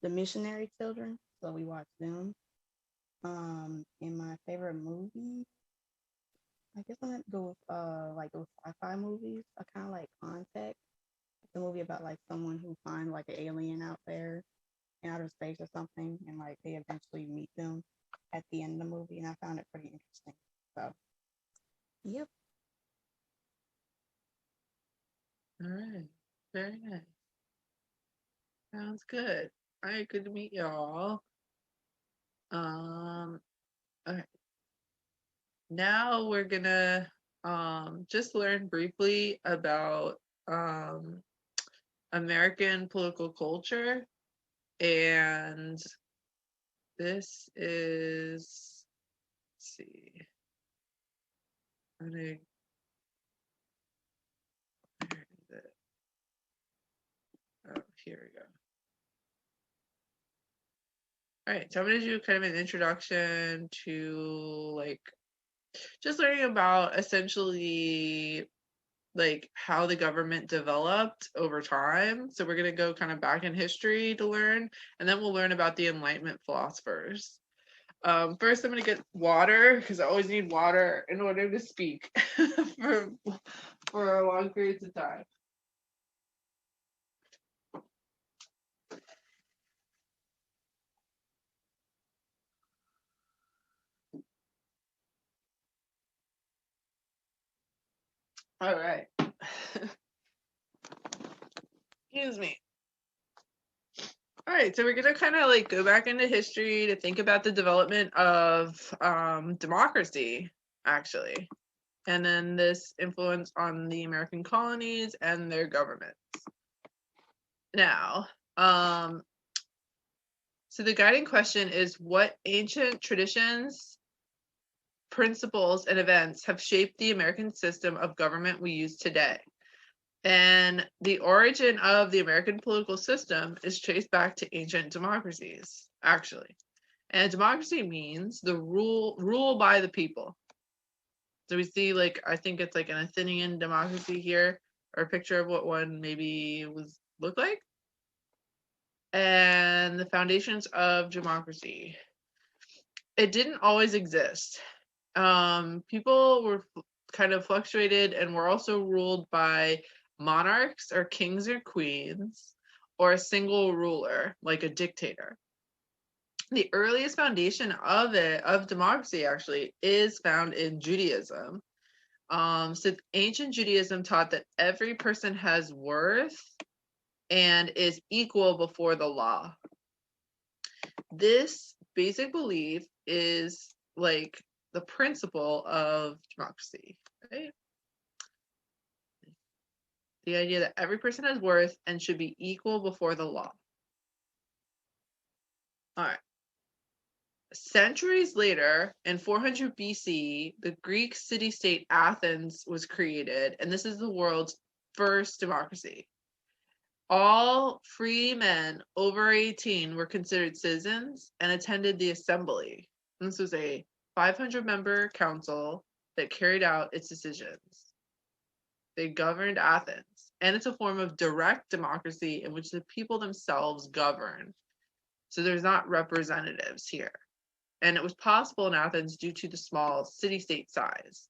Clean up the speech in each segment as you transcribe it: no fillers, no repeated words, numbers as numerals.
the Missionary Children, so we watched them. And my favorite movie, I guess I'm gonna go with like those sci-fi movies. I kind of like Contact, the movie about like someone who finds like an alien out there in outer space or something, and like they eventually meet them at the end of the movie, and I found it pretty interesting. So, yep. All right. Very nice. Sounds good. All right, good to meet y'all. Okay. Now we're gonna just learn briefly about um American political culture, and this is, let's see. I'm gonna, where is it? Oh, here we go. All right, so I'm gonna do kind of an introduction to like just learning about essentially like how the government developed over time. So we're going to go kind of back in history to learn, and then we'll learn about the Enlightenment philosophers. First, I'm going to get water because I always need water in order to speak for long periods of time. All right. Excuse me. All right, so we're gonna kind of like go back into history to think about the development of democracy, actually, and then this influence on the American colonies and their governments. Now, so the guiding question is what ancient traditions, principles, and events have shaped the American system of government we use today? And the origin of the American political system is traced back to ancient democracies, actually. And democracy means the rule by the people. So we see like I think it's like an Athenian democracy here, or a picture of what one maybe was look like. And the foundations of democracy. It didn't always exist. People were kind of fluctuated and were also ruled by monarchs or kings or queens or a single ruler, like a dictator. The earliest foundation of democracy actually is found in Judaism. So ancient Judaism taught that every person has worth and is equal before the law. This basic belief is like the principle of democracy, right? The idea that every person has worth and should be equal before the law. All right. Centuries later, in 400 BC, the Greek city-state Athens was created, and this is the world's first democracy. All free men over 18 were considered citizens and attended the assembly. This was a 500-member council that carried out its decisions. They governed Athens, and it's a form of direct democracy in which the people themselves govern. So there's not representatives here. And it was possible in Athens due to the small city-state size.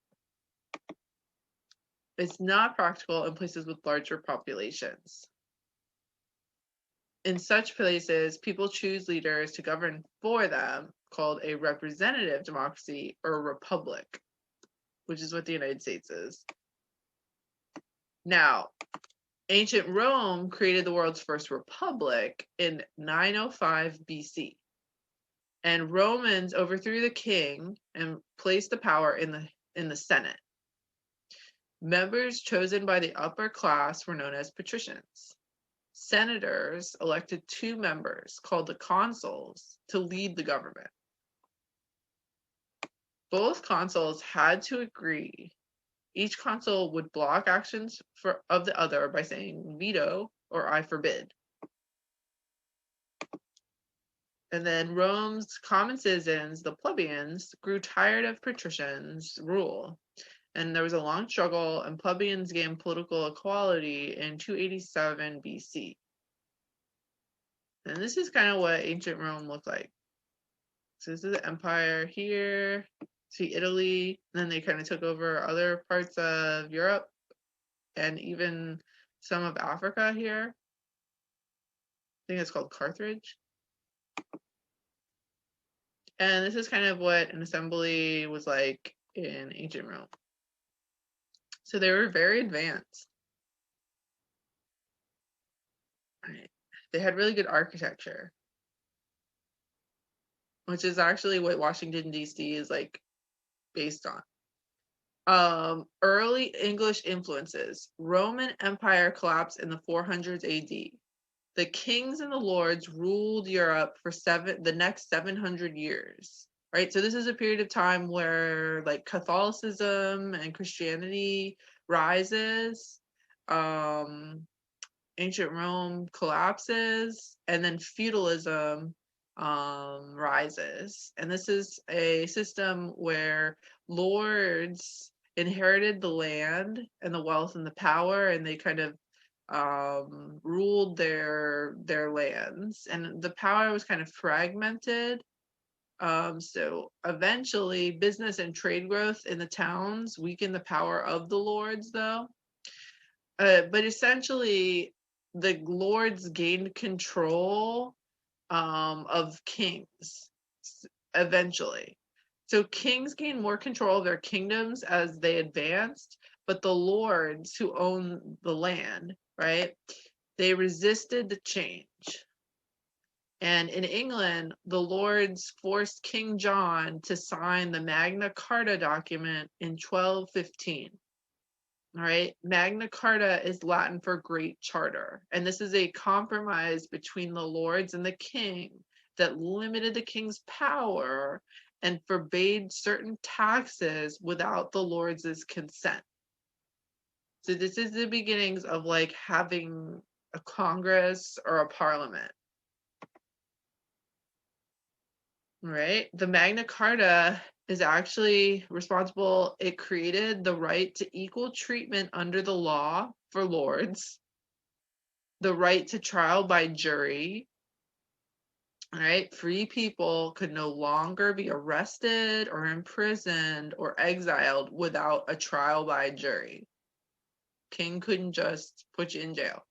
It's not practical in places with larger populations. In such places, people choose leaders to govern for them, called a representative democracy or a republic, which is what the United States is. Now, ancient Rome created the world's first republic in 905 BC. And Romans overthrew the king and placed the power in the Senate. Members chosen by the upper class were known as patricians. Senators elected 2 members called the consuls to lead the government. Both consuls had to agree. Each consul would block actions of the other by saying veto or I forbid. And then Rome's common citizens, the plebeians, grew tired of patricians' rule. And there was a long struggle, and plebeians gained political equality in 287 BC. And this is kind of what ancient Rome looked like. So this is the empire here. See Italy. And then they kind of took over other parts of Europe and even some of Africa here. I think it's called Carthage. And this is kind of what an assembly was like in ancient Rome. So they were very advanced. Right. They had really good architecture, which is actually what Washington, D.C. is like based on. Early English influences. Roman Empire collapsed in the 400s AD. The kings and the lords ruled Europe for the next 700 years. Right? So this is a period of time where like Catholicism and Christianity rises. Ancient Rome collapses, and then feudalism rises. And this is a system where lords inherited the land and the wealth and the power, and they kind of ruled their lands, and the power was kind of fragmented. So eventually business and trade growth in the towns weakened the power of the lords, though. But essentially the lords gained control of kings eventually. So kings gained more control of their kingdoms as they advanced, but the lords who own the land, right, they resisted the change. And in England, the lords forced King John to sign the Magna Carta document in 1215. All right. Magna Carta is Latin for Great Charter. And this is a compromise between the lords and the king that limited the king's power and forbade certain taxes without the lords' consent. So this is the beginnings of like having a Congress or a parliament. Right? The Magna Carta is actually responsible. It created the right to equal treatment under the law for lords, the right to trial by jury. Right? Free people could no longer be arrested or imprisoned or exiled without a trial by jury. King couldn't just put you in jail.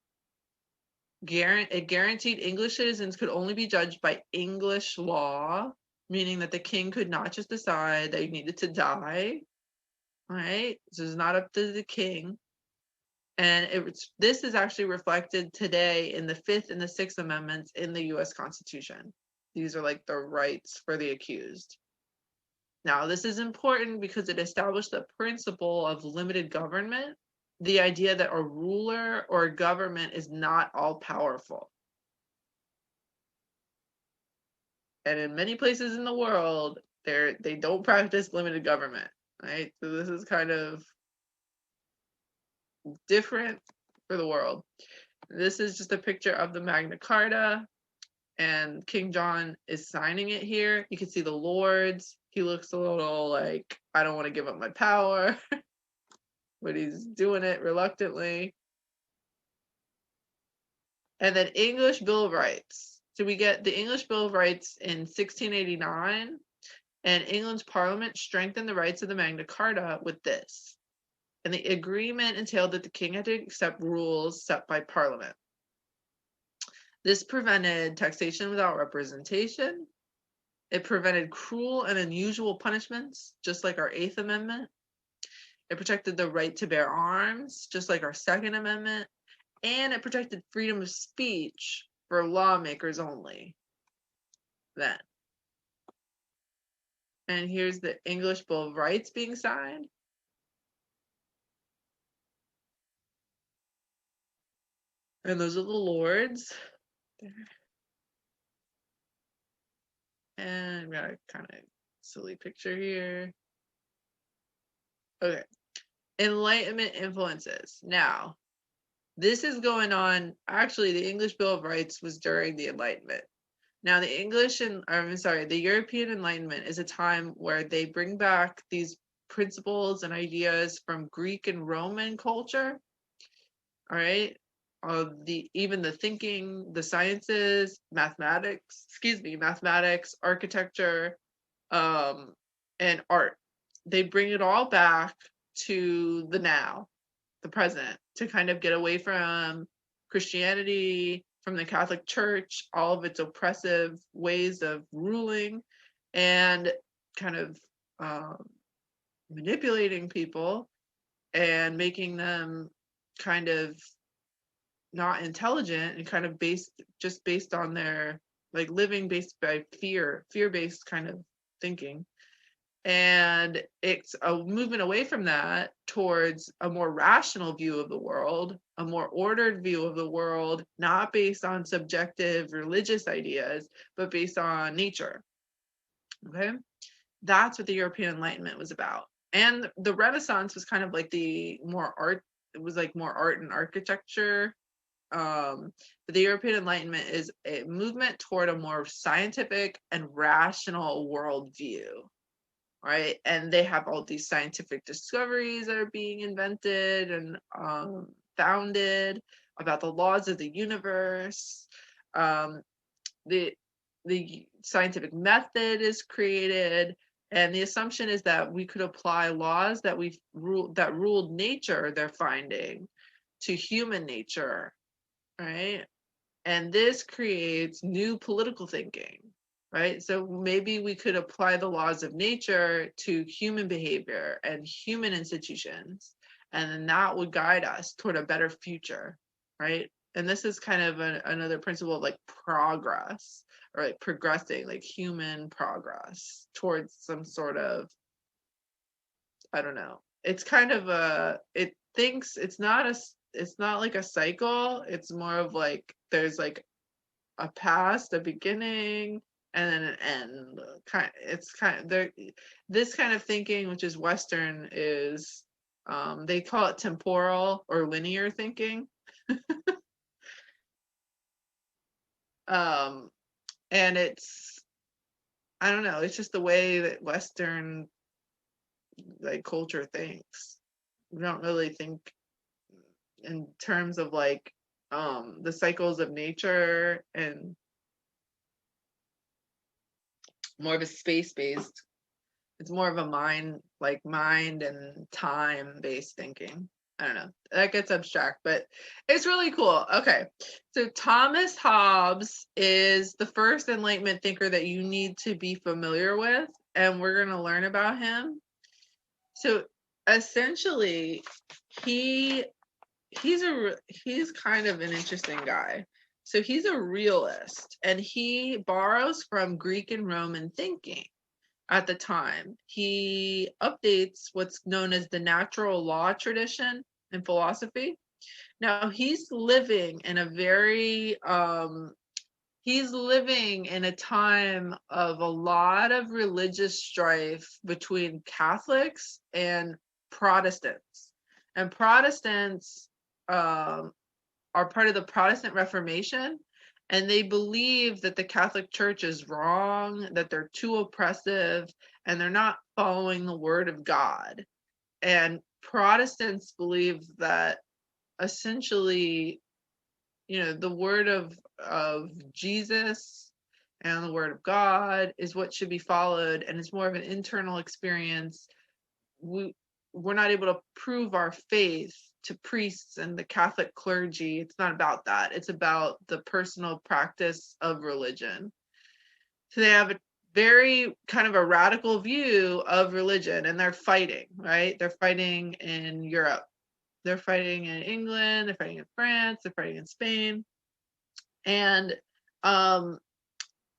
It guaranteed English citizens could only be judged by English law, meaning that the king could not just decide that you needed to die. Right? This is not up to the king. And this is actually reflected today in the Fifth and the Sixth Amendments in the U.S. Constitution. These are like the rights for the accused. Now, this is important because it established the principle of limited government, the idea that a ruler or a government is not all powerful. And in many places in the world, they don't practice limited government, right? So this is kind of different for the world. This is just a picture of the Magna Carta, and King John is signing it here. You can see the lords. He looks a little like, I don't want to give up my power, but he's doing it reluctantly. And then English Bill of Rights. So we get the English Bill of Rights in 1689, and England's Parliament strengthened the rights of the Magna Carta with this. And the agreement entailed that the king had to accept rules set by Parliament. This prevented taxation without representation. It prevented cruel and unusual punishments, just like our Eighth Amendment. It protected the right to bear arms, just like our Second Amendment. And it protected freedom of speech for lawmakers only. Then. And here's the English Bill of Rights being signed. And those are the lords. And I've got a kind of silly picture here. Okay. Enlightenment influences. Now, this is going on. Actually, the English Bill of Rights was during the Enlightenment. Now, the European Enlightenment is a time where they bring back these principles and ideas from Greek and Roman culture. All right. even the thinking, the sciences, mathematics, architecture, and art. They bring it all back to the now, the present, to kind of get away from Christianity, from the Catholic Church, all of its oppressive ways of ruling, and kind of manipulating people and making them kind of not intelligent and kind of based on their like living based by fear-based kind of thinking. And it's a movement away from that towards a more rational view of the world, a more ordered view of the world, not based on subjective religious ideas, but based on nature. Okay. That's what the European Enlightenment was about. And the Renaissance was kind of like the more art, it was like more art and architecture. But the European Enlightenment is a movement toward a more scientific and rational worldview, right? And they have all these scientific discoveries that are being invented and founded about the laws of the universe. The scientific method is created, and the assumption is that we could apply laws that ruled nature, they're finding, to human nature, right? And this creates new political thinking, right? So maybe we could apply the laws of nature to human behavior and human institutions, and then that would guide us toward a better future, right? And this is kind of another principle of like progress, or like progressing, like human progress towards some sort of, I don't know. It's kind of it thinks it's not like a cycle. It's more of like there's like a past, a beginning, and then an end. It's kind of there. This kind of thinking, which is Western, is they call it temporal or linear thinking. And it's, I don't know. It's just the way that Western like culture thinks. We don't really think in terms of like the cycles of nature, and more of a space-based. It's more of a mind and time-based thinking. I don't know. That gets abstract, but it's really cool. Okay. So Thomas Hobbes is the first Enlightenment thinker that you need to be familiar with, and we're going to learn about him. So essentially, he's kind of an interesting guy. So he's a realist, and he borrows from Greek and Roman thinking at the time. He updates what's known as the natural law tradition in philosophy. Now he's living in a time of a lot of religious strife between Catholics and Protestants. And Protestants are part of the Protestant Reformation, and they believe that the Catholic Church is wrong, that they're too oppressive, and they're not following the word of God. And Protestants believe that essentially, the word of Jesus and the word of God is what should be followed, and it's more of an internal experience. We're not able to prove our faith to priests and the Catholic clergy. It's not about that. It's about the personal practice of religion. So they have a very kind of a radical view of religion, and they're fighting, right? They're fighting in Europe. They're fighting in England, they're fighting in France, they're fighting in Spain. And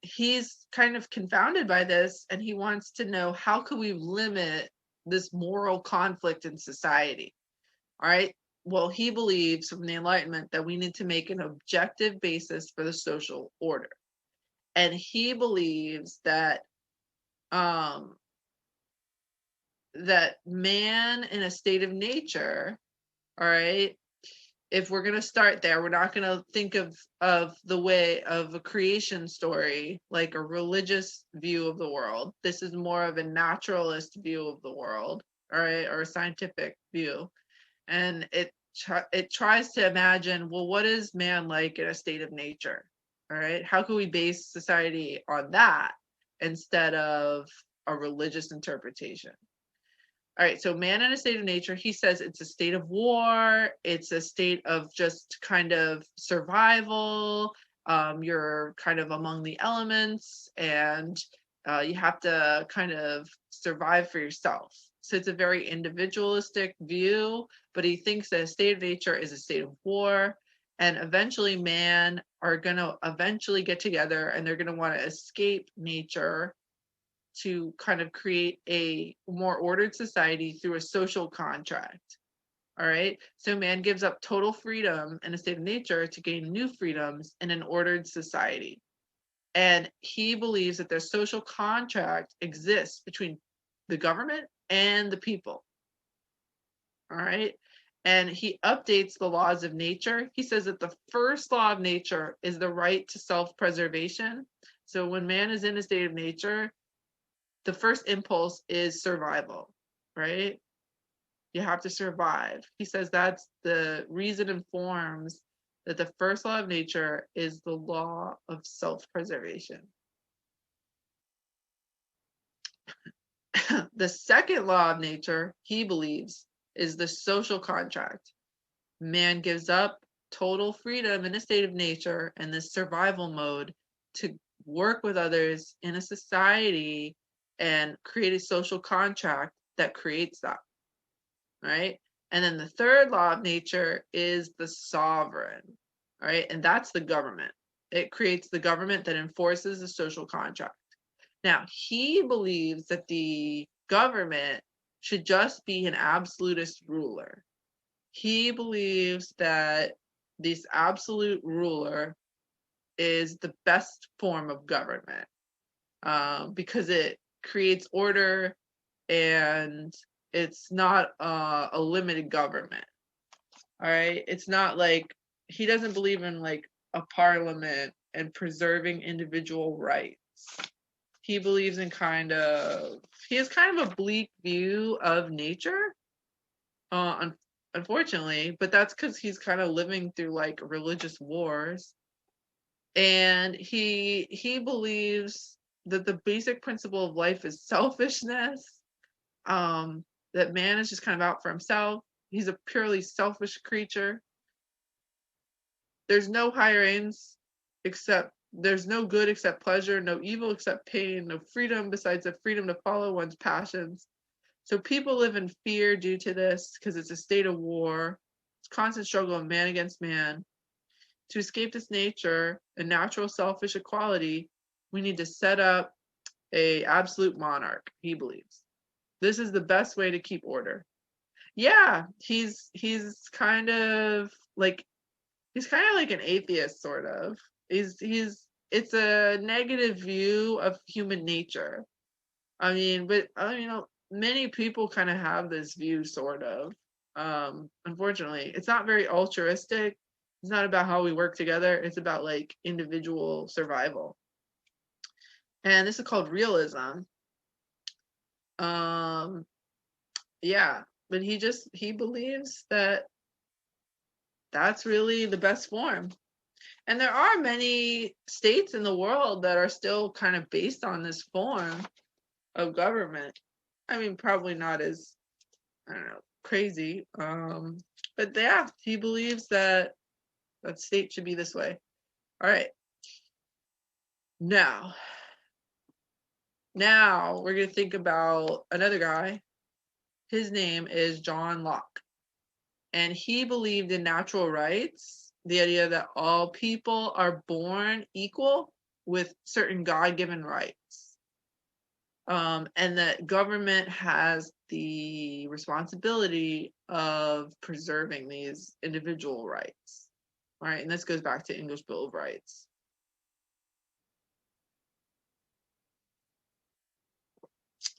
he's kind of confounded by this, and he wants to know, how could we limit this moral conflict in society? All right. Well, he believes from the Enlightenment that we need to make an objective basis for the social order. And he believes that that man in a state of nature, all right, if we're going to start there, we're not going to think of the way of a creation story like a religious view of the world. This is more of a naturalist view of the world, all right, or a scientific view. And it tries to imagine, well, what is man like in a state of nature? All right, how can we base society on that instead of a religious interpretation? All right, so man in a state of nature, he says it's a state of war, it's a state of just kind of survival. You're kind of among the elements, and you have to kind of survive for yourself. So it's a very individualistic view, but he thinks that a state of nature is a state of war, and eventually man are going to eventually get together and they're going to want to escape nature to kind of create a more ordered society through a social contract. All right. So man gives up total freedom in a state of nature to gain new freedoms in an ordered society. And he believes that their social contract exists between the government and the people. All right. And he updates the laws of nature. He says that the first law of nature is the right to self preservation. So when man is in a state of nature, the first impulse is survival, right? You have to survive. He says that's the reason informs that the first law of nature is the law of self-preservation. The second law of nature, he believes, is the social contract. Man gives up total freedom in a state of nature and this survival mode to work with others in a society and create a social contract that creates that, right? And then the third law of nature is the sovereign, right? And that's the government. It creates the government that enforces the social contract. Now, he believes that the government should just be an absolutist ruler. He believes that this absolute ruler is the best form of government because it creates order and it's not a limited government. All right. It's not like he doesn't believe in like a parliament and preserving individual rights. He believes in he has kind of a bleak view of nature, unfortunately, but that's because he's kind of living through like religious wars. And he believes that the basic principle of life is selfishness, that man is just kind of out for himself. He's a purely selfish creature. There's no higher aims except there's no good except pleasure, no evil except pain, no freedom besides the freedom to follow one's passions. So people live in fear due to this because it's a state of war. It's constant struggle of man against man. To escape this nature and natural selfish equality, we need to set up a absolute monarch, he believes. This is the best way to keep order. Yeah, he's kind of like an atheist sort of. It's a negative view of human nature. I mean, but many people kind of have this view sort of. Unfortunately, it's not very altruistic. It's not about how we work together. It's about like individual survival. And this is called realism. Yeah, but he believes that that's really the best form. And there are many states in the world that are still kind of based on this form of government. I mean, probably not as, I don't know, crazy. But yeah, he believes that state should be this way. All right. Now we're going to think about another guy. His name is John Locke. And he believed in natural rights, the idea that all people are born equal with certain God-given rights. And that government has the responsibility of preserving these individual rights. All right, and this goes back to English Bill of Rights.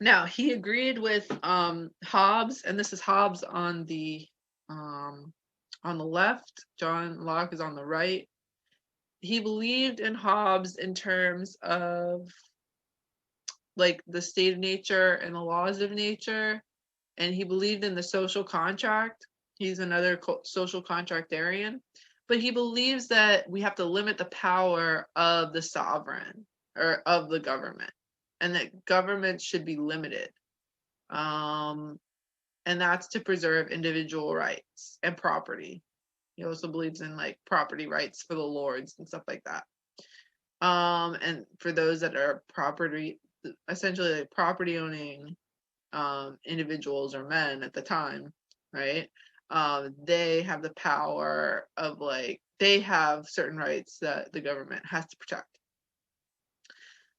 Now, he agreed with Hobbes, and this is Hobbes on the left. John Locke is on the right. He believed in Hobbes in terms of like the state of nature and the laws of nature, and he believed in the social contract. He's another social contractarian, but he believes that we have to limit the power of the sovereign or of the government, and that government should be limited. And that's to preserve individual rights and property. He also believes in like property rights for the lords and stuff like that. And for those that are property, essentially like property owning individuals or men at the time, right? They have the power of like, they have certain rights that the government has to protect.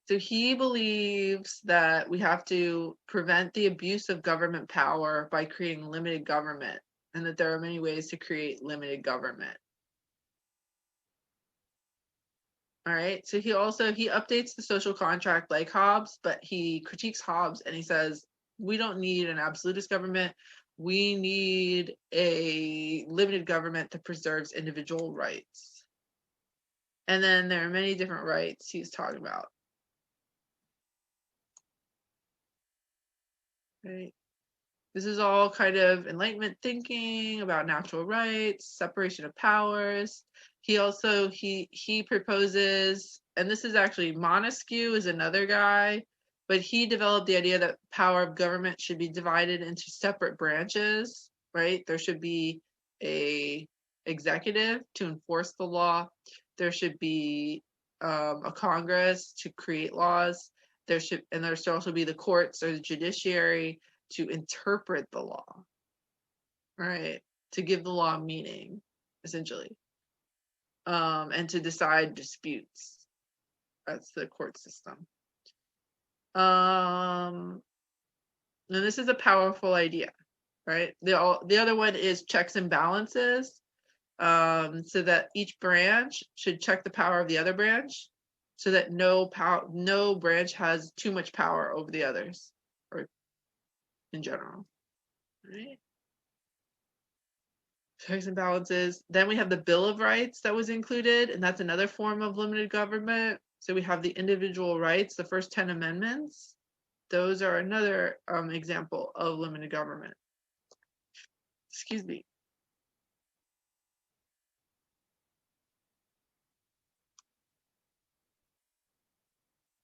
So he believes that we have to prevent the abuse of government power by creating limited government, and that there are many ways to create limited government. All right. So he updates the social contract like Hobbes, but he critiques Hobbes and he says, we don't need an absolutist government. We need a limited government that preserves individual rights. And then there are many different rights he's talking about. Right. This is all kind of Enlightenment thinking about natural rights, separation of powers. He also he proposes, and this is actually Montesquieu is another guy, but he developed the idea that power of government should be divided into separate branches, right? There should be a executive to enforce the law. There should be a Congress to create laws. There should also be the courts or the judiciary to interpret the law, right? To give the law meaning, essentially, and to decide disputes. That's the court system. And this is a powerful idea, right? The other one is checks and balances, so that each branch should check the power of the other branch, so that no branch has too much power over the others, or in general, right? Checks and balances. Then we have the Bill of Rights that was included, and that's another form of limited government. So we have the individual rights, the first 10 amendments. Those are another example of limited government. Excuse me.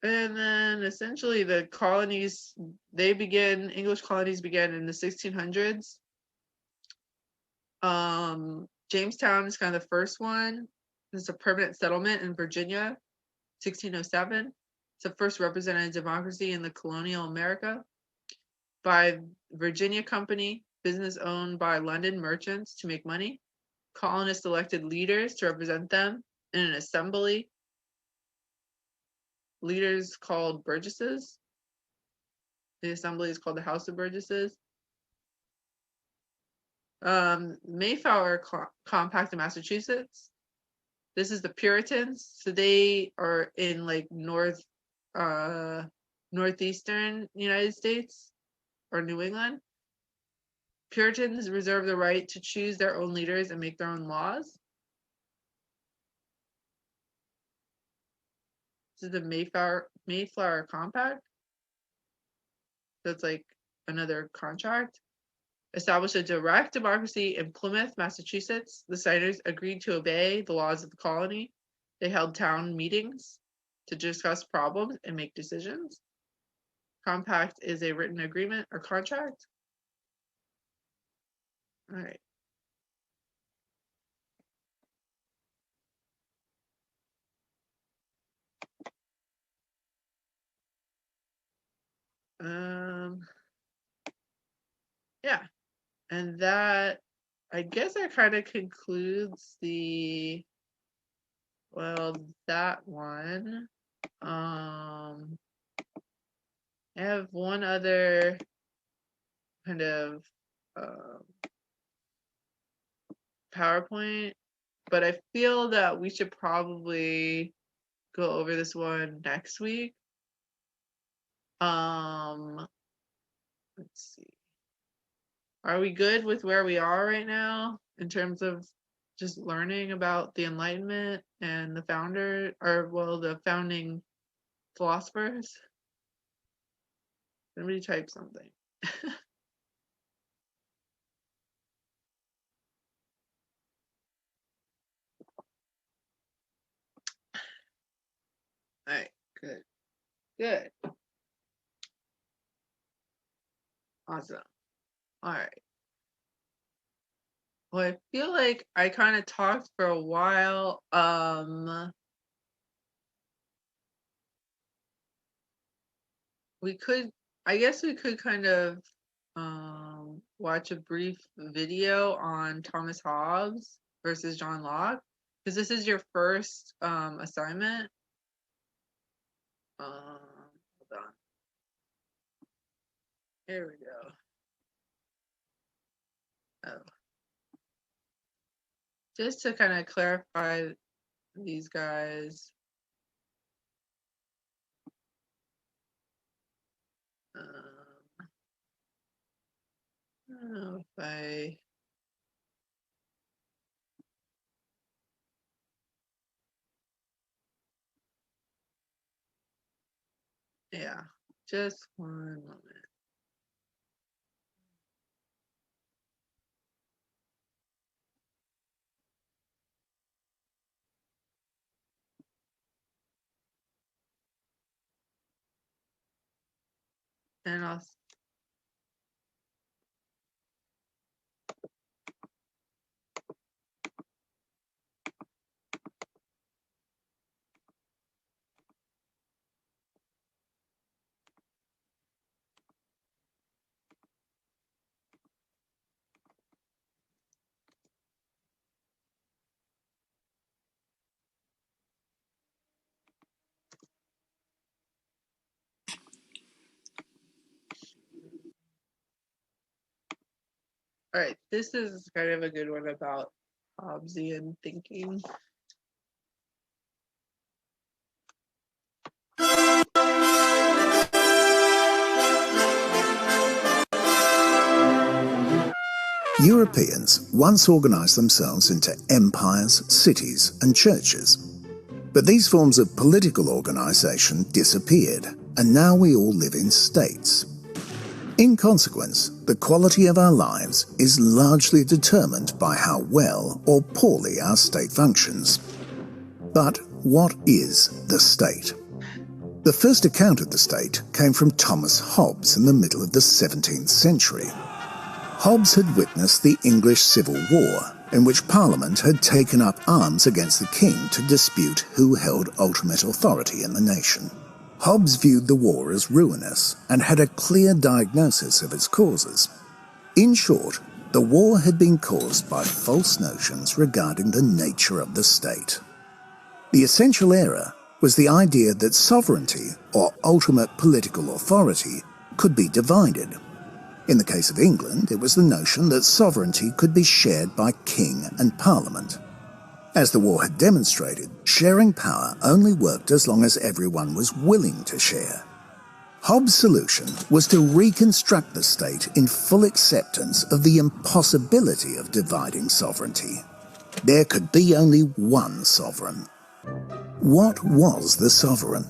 And then essentially the colonies, English colonies began in the 1600s. Jamestown is kind of the first one. It's a permanent settlement in Virginia, 1607. It's the first representative democracy in the colonial America. By Virginia Company, business owned by London merchants to make money. Colonists elected leaders to represent them in an assembly. Leaders called burgesses. The assembly is called the House of Burgesses. Mayflower Compact in Massachusetts. This is the Puritans. So they are in like northeastern United States or New England. Puritans reserve the right to choose their own leaders and make their own laws. This is the Mayflower Compact. That's like another contract. Established a direct democracy in Plymouth, Massachusetts. The signers agreed to obey the laws of the colony. They held town meetings to discuss problems and make decisions. Compact is a written agreement or contract. All right. Yeah. And that, I guess that kind of concludes that one. I have one other kind of PowerPoint, but I feel that we should probably go over this one next week. Let's see. Are we good with where we are right now in terms of just learning about the Enlightenment and the the founding philosophers? Somebody type something. Good. Good. Awesome. All right. Well, I feel like I kind of talked for a while. I guess we could kind of watch a brief video on Thomas Hobbes versus John Locke, because this is your first assignment. Hold on. Here we go. Oh. Just to kind of clarify these guys. I don't know if yeah, just one moment. And I'll all right, this is kind of a good one about Hobbesian thinking. Europeans once organised themselves into empires, cities and churches. But these forms of political organisation disappeared, and now we all live in states. In consequence, the quality of our lives is largely determined by how well or poorly our state functions. But what is the state? The first account of the state came from Thomas Hobbes in the middle of the 17th century. Hobbes had witnessed the English Civil War, in which Parliament had taken up arms against the king to dispute who held ultimate authority in the nation. Hobbes viewed the war as ruinous and had a clear diagnosis of its causes. In short, the war had been caused by false notions regarding the nature of the state. The essential error was the idea that sovereignty, or ultimate political authority, could be divided. In the case of England, it was the notion that sovereignty could be shared by king and parliament. As the war had demonstrated, sharing power only worked as long as everyone was willing to share. Hobbes' solution was to reconstruct the state in full acceptance of the impossibility of dividing sovereignty. There could be only one sovereign. What was the sovereign?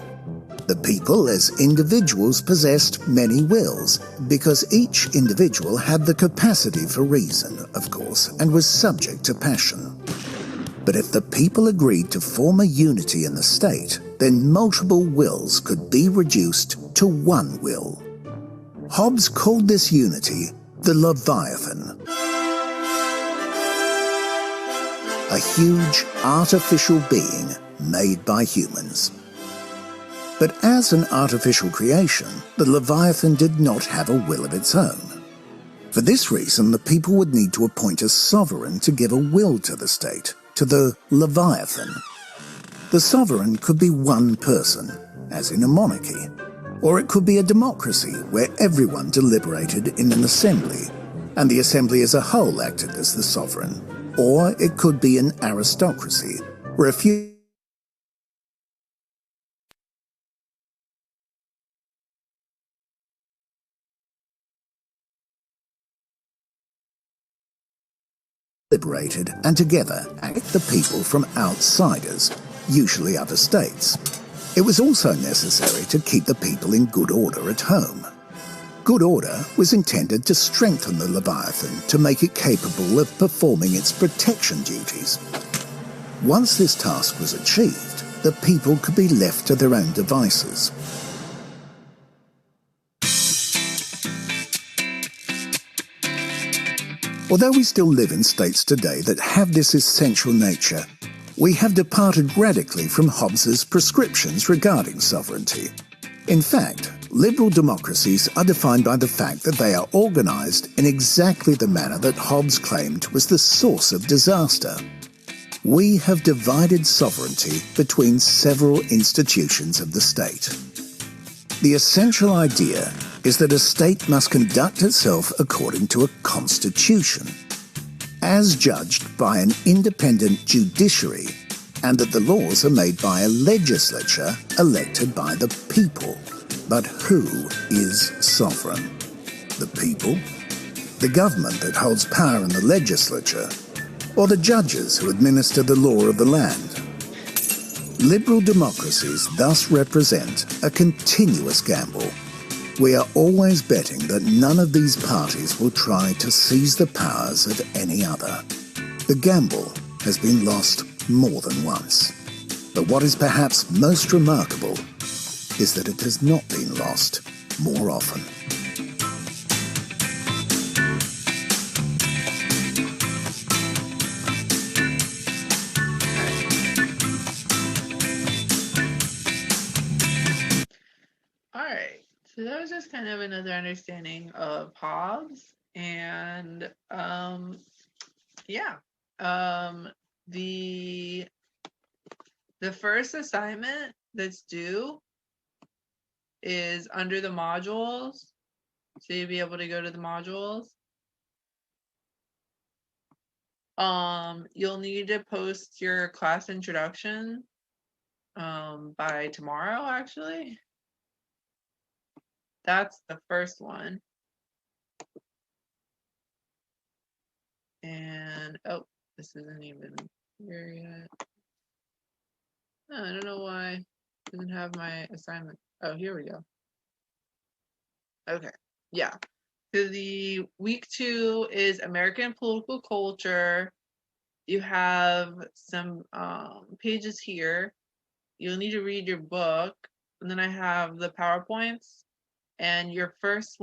The people as individuals possessed many wills, because each individual had the capacity for reason, of course, and was subject to passion. But if the people agreed to form a unity in the state, then multiple wills could be reduced to one will. Hobbes called this unity the Leviathan, a huge artificial being made by humans. But as an artificial creation, the Leviathan did not have a will of its own. For this reason, the people would need to appoint a sovereign to give a will to the state, to the Leviathan. The sovereign could be one person, as in a monarchy, or it could be a democracy where everyone deliberated in an assembly, and the assembly as a whole acted as the sovereign, or it could be an aristocracy, where a few liberated and together act the people from outsiders, usually other states. It was also necessary to keep the people in good order at home. Good order was intended to strengthen the Leviathan to make it capable of performing its protection duties. Once this task was achieved, the people could be left to their own devices. Although we still live in states today that have this essential nature, we have departed radically from Hobbes's prescriptions regarding sovereignty. In fact, liberal democracies are defined by the fact that they are organised in exactly the manner that Hobbes claimed was the source of disaster. We have divided sovereignty between several institutions of the state. The essential idea is that a state must conduct itself according to a constitution, as judged by an independent judiciary, and that the laws are made by a legislature elected by the people. But who is sovereign? The people? The government that holds power in the legislature? Or the judges who administer the law of the land? Liberal democracies thus represent a continuous gamble. We are always betting that none of these parties will try to seize the powers of any other. The gamble has been lost more than once. But what is perhaps most remarkable is that it has not been lost more often. All right. So that was just kind of another understanding of Hobbes. And yeah. The first assignment that's due is under the modules. So you'll be able to go to the modules. You'll need to post your class introduction by tomorrow, actually. That's the first one. And oh, this isn't even here yet. Oh, I don't know why it doesn't have my assignment. Oh, here we go. Okay, yeah. So the week 2 is American political culture. You have some pages here. You'll need to read your book. And then I have the PowerPoints. And your first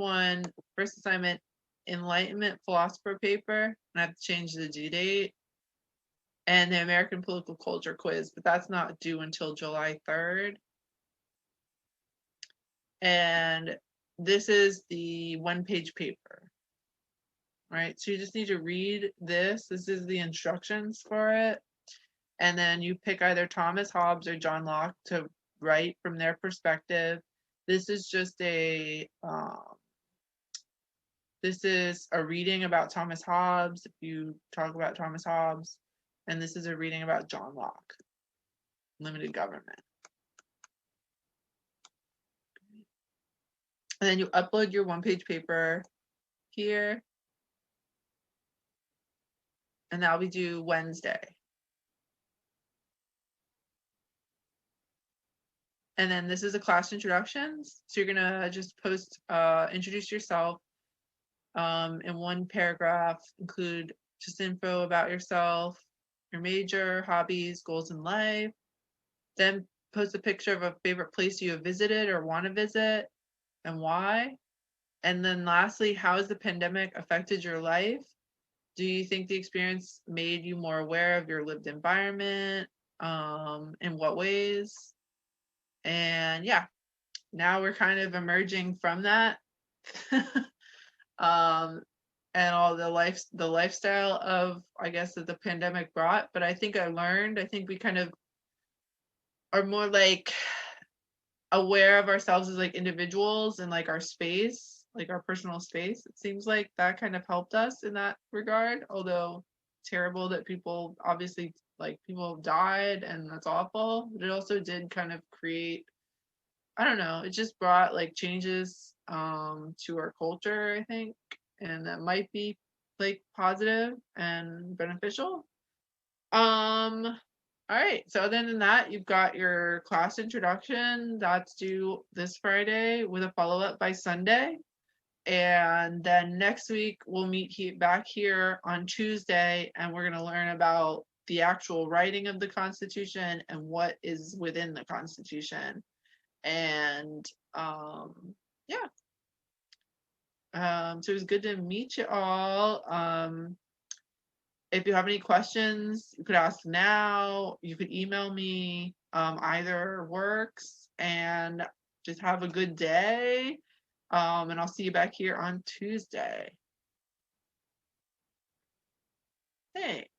assignment, Enlightenment Philosopher paper. And I have to change the due date. And the American political culture quiz, but that's not due until July 3rd. And this is the 1-page paper, right? So you just need to read this. This is the instructions for it. And then you pick either Thomas Hobbes or John Locke to write from their perspective. This is just this is a reading about Thomas Hobbes, if you talk about Thomas Hobbes. And this is a reading about John Locke, limited government. And then you upload your 1-page paper here. And that'll be due Wednesday. And then this is a class introductions. So you're gonna just post, introduce yourself in 1 paragraph, include just info about yourself, your major, hobbies, goals in life. Then post a picture of a favorite place you have visited or want to visit and why. And then lastly, how has the pandemic affected your life? Do you think the experience made you more aware of your lived environment? In what ways? And yeah, now we're kind of emerging from that. And all the lifestyle of, I guess, that the pandemic brought. But I think we kind of are more like aware of ourselves as like individuals and like our space, like our personal space. It seems like that kind of helped us in that regard, although terrible that people obviously, like, people died and that's awful, but it also did kind of create, I don't know, it just brought like changes to our culture, I think, and that might be like positive and beneficial. All right, so other than that, you've got your class introduction that's due this Friday with a follow-up by Sunday. And then next week we'll meet back here on Tuesday, and we're going to learn about the actual writing of the Constitution and what is within the Constitution. And yeah. So it was good to meet you all. If you have any questions, you could ask now. You could email me. Either works. And just have a good day. And I'll see you back here on Tuesday. Thanks.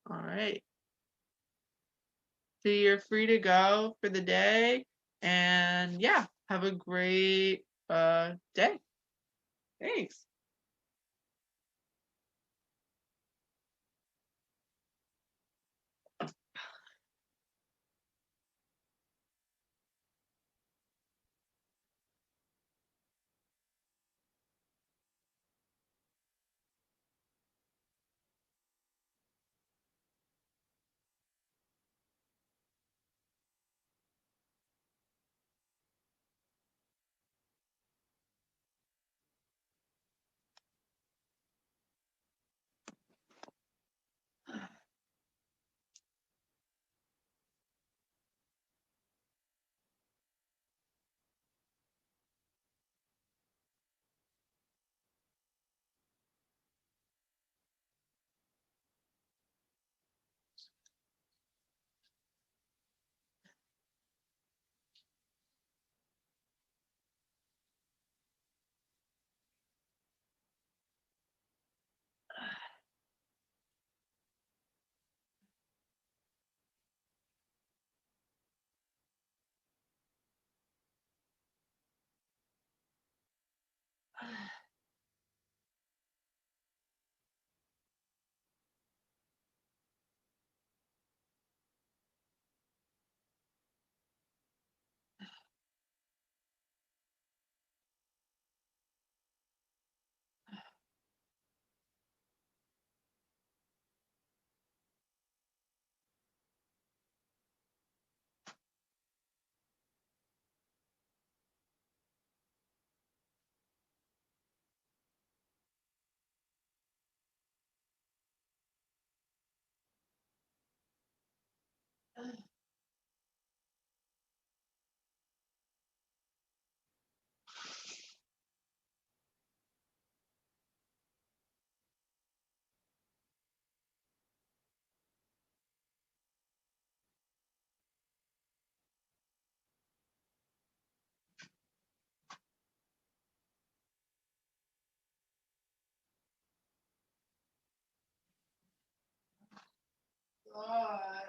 All right. So you're free to go for the day. And yeah, have a great day. Thanks. God.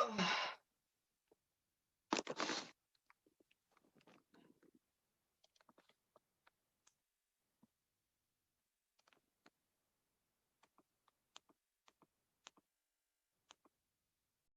Oh.